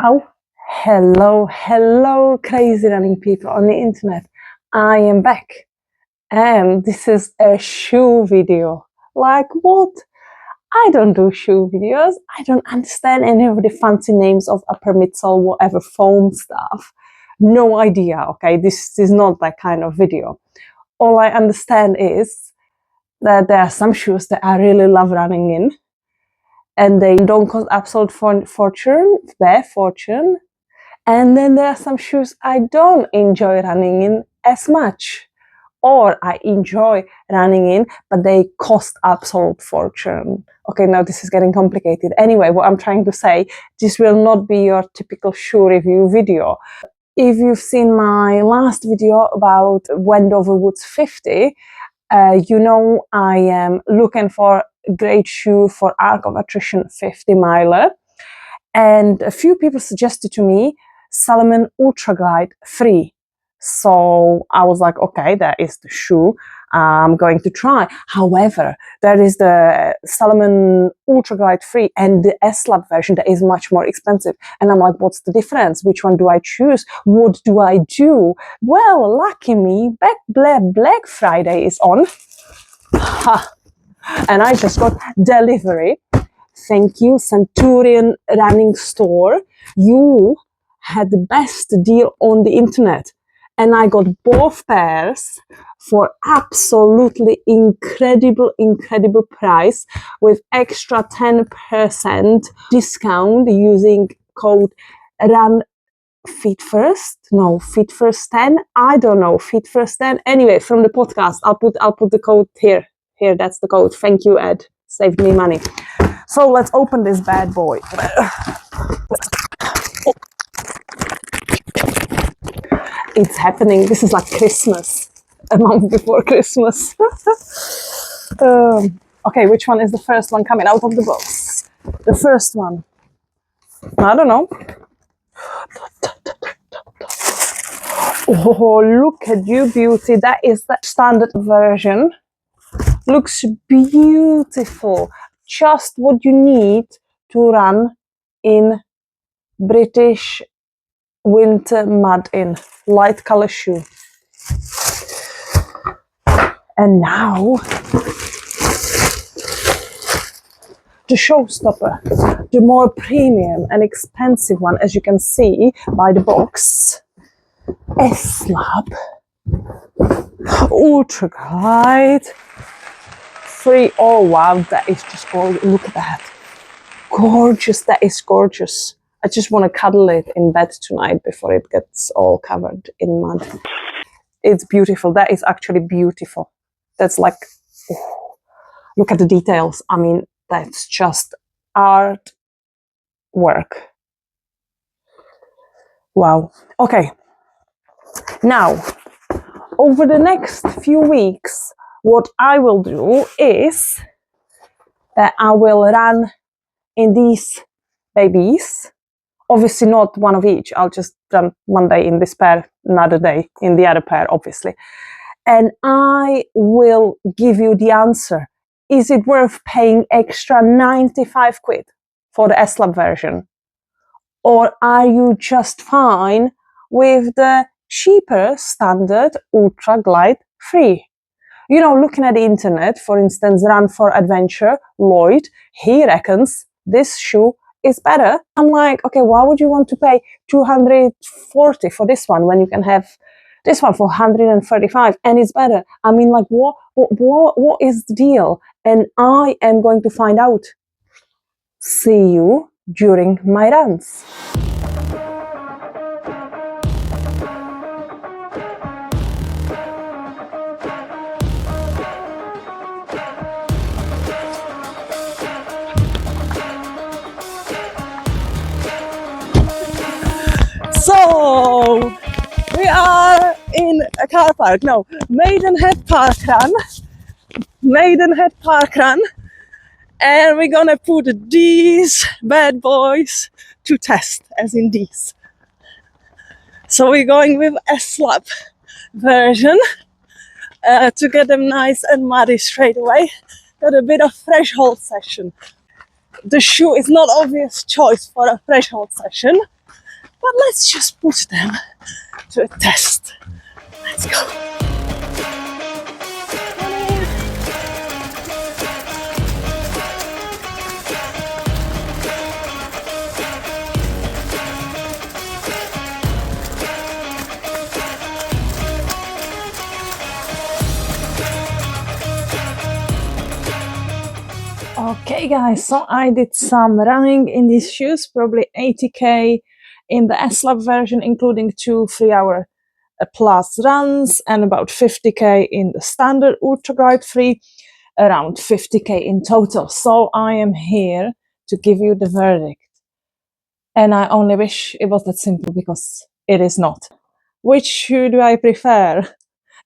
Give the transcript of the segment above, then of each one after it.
Oh, hello, crazy running people on the internet. I am back, and this is a shoe video. Like what? I don't do shoe videos. I don't understand any of the fancy names of upper midsole, whatever foam stuff. No idea, okay? This is not that kind of video. All I understand is that there are some shoes that I really love running in, and they don't cost absolute fortune. And then there are some shoes I don't enjoy running in as much, or I enjoy running in, but they cost absolute fortune. Okay, now this is getting complicated. Anyway, what I'm trying to say, this will not be your typical shoe review video. If you've seen my last video about Wendover Woods 50, you know I am looking for a great shoe for Arc of Attrition 50 miler. And a few people suggested to me Salomon Ultra Glide 3. So I was like, okay, that is the shoe I'm going to try. However, there is the Salomon Ultra Glide 3 and the S-Lab version that is much more expensive. And I'm like, what's the difference? Which one do I choose? What do I do? Well, lucky me, Black Friday is on. And I just got delivery. Thank you, Centurion Running Store. You had the best deal on the internet. And I got both pairs for absolutely incredible price with extra 10% discount using code FitFirst10. I don't know, FitFirst10. Anyway, from the podcast, I'll put the code here. Here, that's the code. Thank you, Ed. Saved me money. So let's open this bad boy. It's happening. This is like Christmas, a month before Christmas. Okay, which one is the first one coming out of the box? The first one. I don't know. Oh, look at you, beauty. That is the standard version. Looks beautiful. Just what you need to run in British winter mud in. Light color shoe. And now the showstopper, the more premium and expensive one, as you can see by the box. S-Lab Ultra Glide 3. Oh wow, that is just gorgeous. Look at that. Gorgeous, that is gorgeous. I just want to cuddle it in bed tonight before it gets all covered in mud. It's beautiful. That is actually beautiful. That's like, oh, look at the details. I mean, that's just art work. Wow. Okay. Now, over the next few weeks, what I will do is that I will run in these babies. Obviously not one of each. I'll just run one day in this pair, another day in the other pair, obviously. And I will give you the answer. Is it worth paying extra 95 quid for the S-Lab version? Or are you just fine with the cheaper standard Ultra Glide 3? You know, looking at the internet, for instance, Run for Adventure, Lloyd, he reckons this shoe is better. I'm like, okay, why would you want to pay 240 for this one when you can have this one for 135 and it's better? I mean, like, what is the deal? And I am going to find out. See you during my runs. So, we are in a car park. No, Maidenhead Park Run. And we're gonna put these bad boys to test, as in these. So we're going with S-Lab version to get them nice and muddy straight away. Got a bit of threshold session. The shoe is not obvious choice for a threshold session, But let's just put them to a test. Let's go. Okay guys, so I did some running in these shoes, probably 80k in the S-Lab version, including 2 3-hour plus runs, and about 50k in the standard Ultra Glide 3, around 50k in total. So I am here to give you the verdict. And I only wish it was that simple, because it is not. Which shoe do I prefer?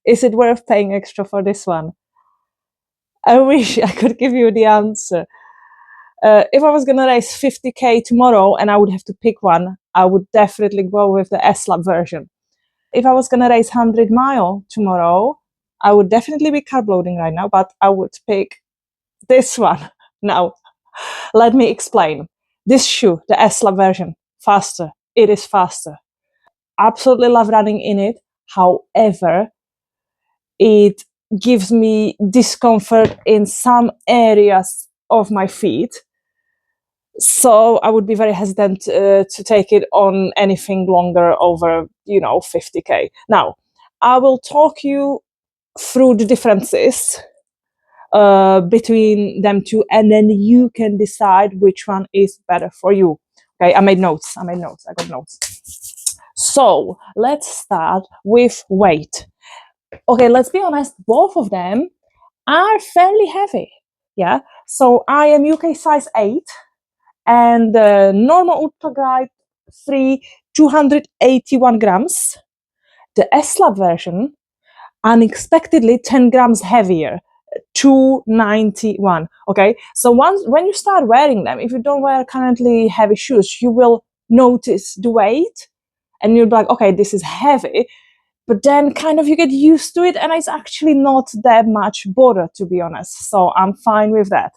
Is it worth paying extra for this one? I wish I could give you the answer. If I was going to race 50k tomorrow and I would have to pick one, I would definitely go with the S-Lab version. If I was going to race 100 mile tomorrow, I would definitely be carb loading right now, but I would pick this one. Now, let me explain. This shoe, the S-Lab version, faster. It is faster. Absolutely love running in it. However, it gives me discomfort in some areas of my feet. So I would be very hesitant to take it on anything longer over, 50k. Now, I will talk you through the differences between them two, and then you can decide which one is better for you. Okay, I made notes. I got notes. So let's start with weight. Okay, let's be honest, both of them are fairly heavy. Yeah, so I am UK size 8, and the normal Ultra Glide 3, 281 grams. The S-Lab version, unexpectedly 10 grams heavier, 291. Okay, so when you start wearing them, if you don't wear currently heavy shoes, you will notice the weight, and you'll be like, okay, this is heavy. But then kind of you get used to it, and it's actually not that much bother, to be honest. So I'm fine with that.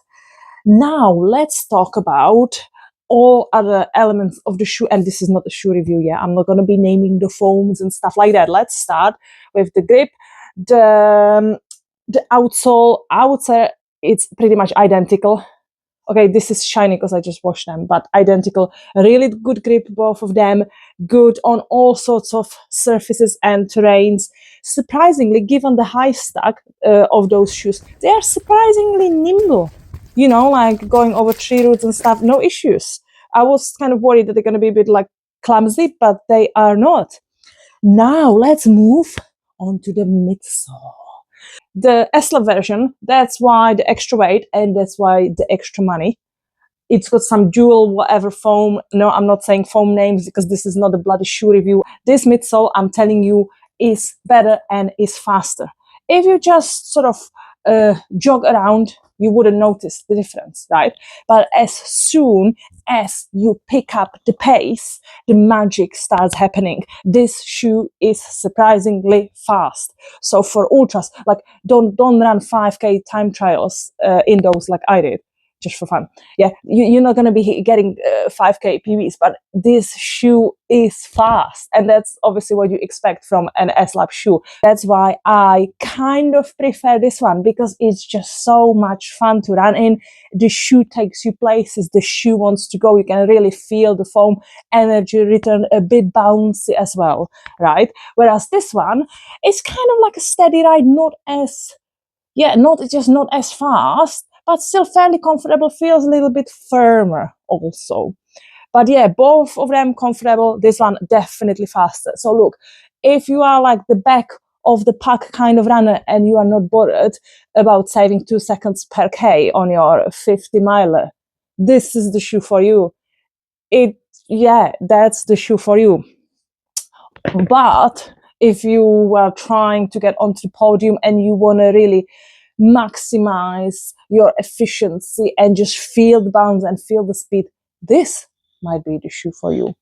Now let's talk about all other elements of the shoe. And this is not a shoe review yet. I'm not going to be naming the foams and stuff like that. Let's start with the grip. The outsole, I would say it's pretty much identical. Okay, this is shiny because I just washed them, but identical. Really good grip, both of them. Good on all sorts of surfaces and terrains. Surprisingly, given the high stack of those shoes, they are surprisingly nimble. Like going over tree roots and stuff, no issues. I was kind of worried that they're going to be a bit like clumsy, but they are not. Now let's move on to the midsole. The S-Lab version, that's why the extra weight and that's why the extra money. It's got some dual whatever foam. No, I'm not saying foam names because this is not a bloody shoe review. This midsole, I'm telling you, is better and is faster. If you just sort of jog around, you wouldn't notice the difference, right? But as soon as you pick up the pace, the magic starts happening. This shoe is surprisingly fast. So for ultras, like don't run 5k time trials in those like I did, just for fun. Yeah, you're not going to be getting 5k PBs, but this shoe is fast, and that's obviously what you expect from an S-Lab shoe. That's why I kind of prefer this one, because it's just so much fun to run in. The shoe takes you places, the shoe wants to go. You can really feel the foam energy return, a bit bouncy as well, right? Whereas this one is kind of like a steady ride, not as fast, but still fairly comfortable, feels a little bit firmer also. But yeah, both of them comfortable. This one definitely faster. So look, if you are like the back of the pack kind of runner and you are not bothered about saving 2 seconds per K on your 50 miler, this is the shoe for you. That's the shoe for you. But if you are trying to get onto the podium and you want to really maximize your efficiency and just feel the bounce and feel the speed, this might be the shoe for you.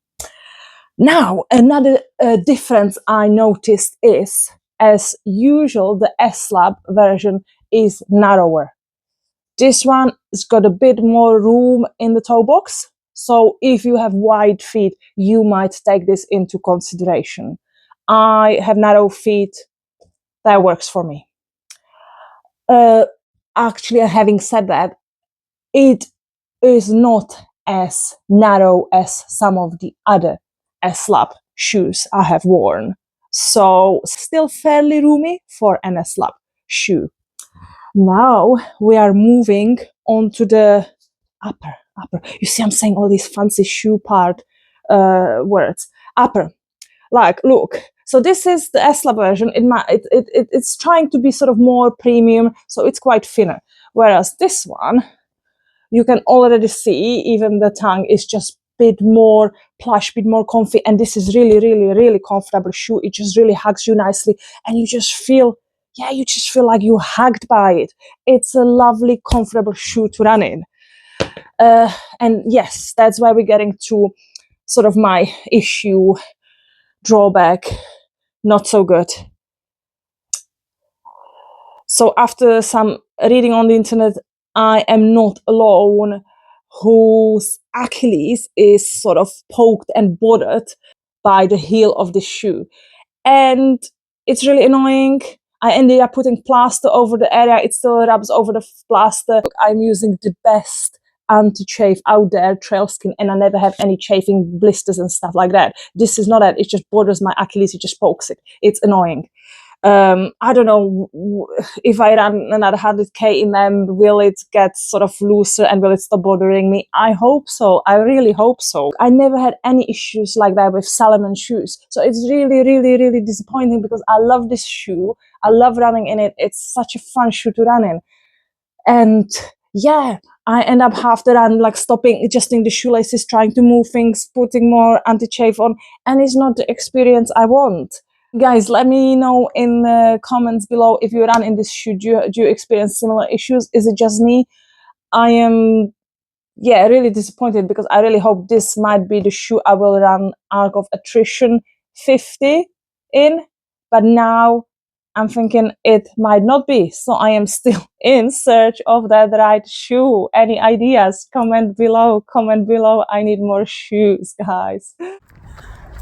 Now, another difference I noticed is, as usual, the S-Lab version is narrower. This one has got a bit more room in the toe box, So if you have wide feet, you might take this into consideration. I have narrow feet, that works for me. Actually, having said that, it is not as narrow as some of the other S-Lab shoes I have worn. So still fairly roomy for an S-Lab shoe. Now we are moving on to the upper. You see, I'm saying all these fancy shoe part words. Upper. Like, look. So this is the S-Lab version. It's trying to be sort of more premium, so it's quite thinner. Whereas this one, you can already see even the tongue is just bit more plush, bit more comfy, and this is really, really, really comfortable shoe. It just really hugs you nicely, and you just feel like you hugged by it. It's a lovely, comfortable shoe to run in. And yes, that's why we're getting to sort of my issue, drawback, not so good. So after some reading on the internet, I am not alone whose Achilles is sort of poked and bothered by the heel of the shoe. And it's really annoying. I ended up putting plaster over the area. It still rubs over the plaster. I'm using the best anti-chafe out there, Trail Skin, and I never have any chafing blisters and stuff like that. This is not that. It just bothers my Achilles. It just pokes it. It's annoying. I don't know if I run another 100k in them, will it get sort of looser and will it stop bothering me? I hope so. I really hope so. I never had any issues like that with Salomon shoes. So it's really, really, really disappointing because I love this shoe. I love running in it. It's such a fun shoe to run in. And yeah, I end up half the run like stopping, adjusting the shoelaces, trying to move things, putting more anti-chafe on, and it's not the experience I want. Guys, let me know in the comments below if you run in this shoe. Do you experience similar issues? Is it just me? I am, really disappointed because I really hope this might be the shoe I will run Arc of Attrition 50 in. But now I'm thinking it might not be. So I am still in search of that right shoe. Any ideas? Comment below. Comment below. I need more shoes, guys.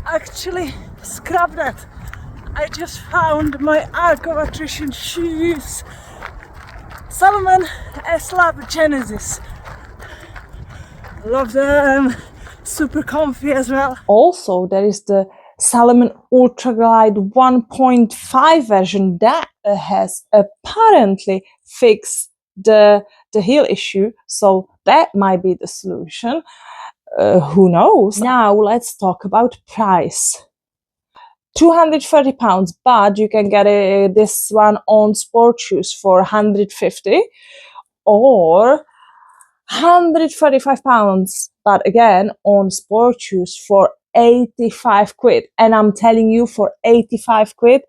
Actually, scrap that. I just found my Arc of Attrition shoes. Salomon S-Lab Genesis. Love them. Super comfy as well. Also, there is the Salomon Ultra Glide 1.5 version that has apparently fixed the heel issue. So that might be the solution. Who knows? Now let's talk about price. £230, but you can get this one on sport shoes for 150 or £135, but again on sport shoes for 85 quid. And I'm telling you, for 85 quid,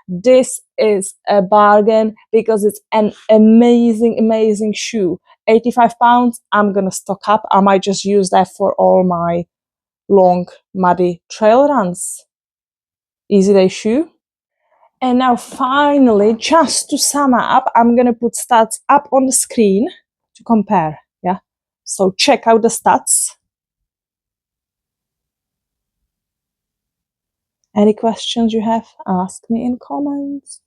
this is a bargain because it's an amazing, amazing shoe. £85, I'm gonna stock up. I might just use that for all my long, muddy trail runs. Easy day shoe. And now finally, just to sum up, I'm going to put stats up on the screen to compare. Yeah. So check out the stats. Any questions you have, ask me in comments.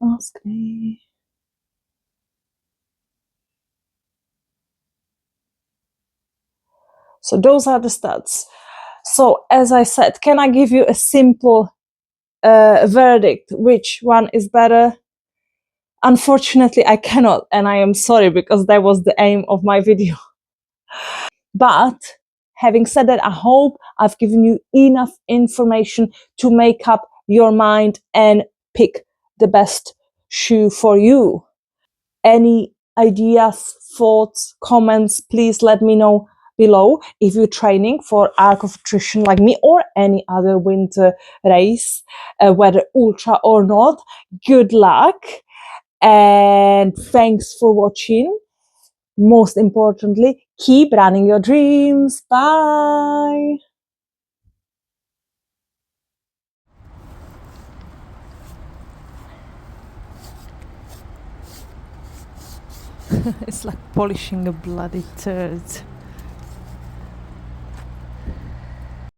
Ask me. So those are the stats. So as I said, can I give you a simple verdict? Which one is better? Unfortunately, I cannot, and I am sorry because that was the aim of my video. But having said that, I hope I've given you enough information to make up your mind and pick the best shoe for you. Any ideas, thoughts, comments, please let me know below. If you're training for Arc of Attrition like me or any other winter race, whether ultra or not, good luck and thanks for watching. Most importantly, keep running your dreams. Bye. It's like polishing a bloody turd.